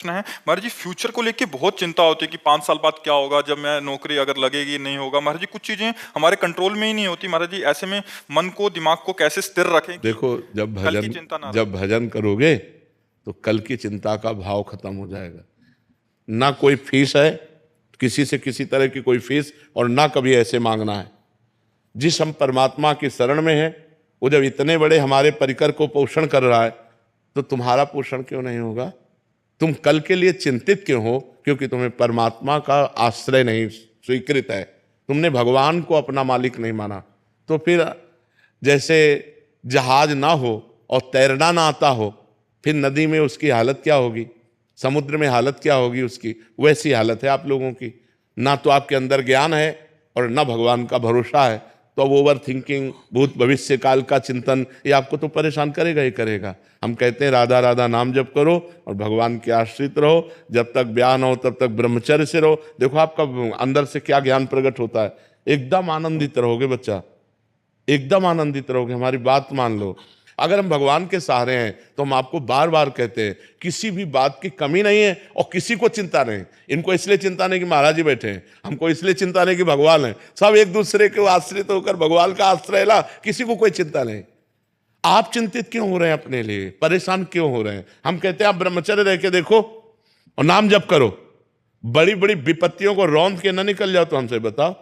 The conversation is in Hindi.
है महाराज जी, फ्यूचर को लेके बहुत चिंता होती है कि 5 साल बाद क्या होगा, जब मैं नौकरी अगर लगेगी नहीं होगा। महाराज जी कुछ चीजें हमारे कंट्रोल में ही नहीं होती। महाराज जी ऐसे में मन को, दिमाग को कैसे स्थिर रखें कि देखो, कल की चिंता ना रहे। जब भजन करोगे तो कल की चिंता का भाव खत्म हो जाएगा। ना कोई फीस है, किसी से किसी तरह की कोई फीस, और ना कभी ऐसे मांगना है। जिस हम परमात्मा की शरण में है, वो जब इतने बड़े हमारे परिकर को पोषण कर रहा है, तो तुम्हारा पोषण क्यों नहीं होगा? तुम कल के लिए चिंतित क्यों हो? क्योंकि तुम्हें परमात्मा का आश्रय नहीं स्वीकृत है, तुमने भगवान को अपना मालिक नहीं माना। तो फिर जैसे जहाज ना हो और तैरना ना आता हो, फिर नदी में उसकी हालत क्या होगी, समुद्र में हालत क्या होगी उसकी, वैसी हालत है आप लोगों की। ना तो आपके अंदर ज्ञान है और ना भगवान का भरोसा है। तो अब ओवर थिंकिंग, भूत भविष्य काल का चिंतन, ये आपको तो परेशान करेगा ही करेगा। हम कहते हैं राधा राधा नाम जप करो और भगवान के आश्रित रहो, जब तक ब्याह न हो तब तक ब्रह्मचर्य से रहो। देखो आपका अंदर से क्या ज्ञान प्रकट होता है, एकदम आनंदित रहोगे बच्चा, एकदम आनंदित रहोगे। हमारी बात मान लो, अगर हम भगवान के सहारे हैं तो हम आपको बार बार कहते हैं किसी भी बात की कमी नहीं है और किसी को चिंता नहीं। इनको इसलिए चिंता नहीं कि महाराज जी बैठे हैं, हमको इसलिए चिंता नहीं कि भगवान है। सब एक दूसरे के आश्रित होकर भगवान का आश्रय ला, किसी को कोई चिंता नहीं। आप चिंतित क्यों हो रहे हैं, अपने लिए परेशान क्यों हो रहे हैं? हम कहते हैं आप ब्रह्मचर्य रह के देखो और नाम जप करो, बड़ी बड़ी विपत्तियों को रौंद के न निकल जाओ। तो हमसे बताओ,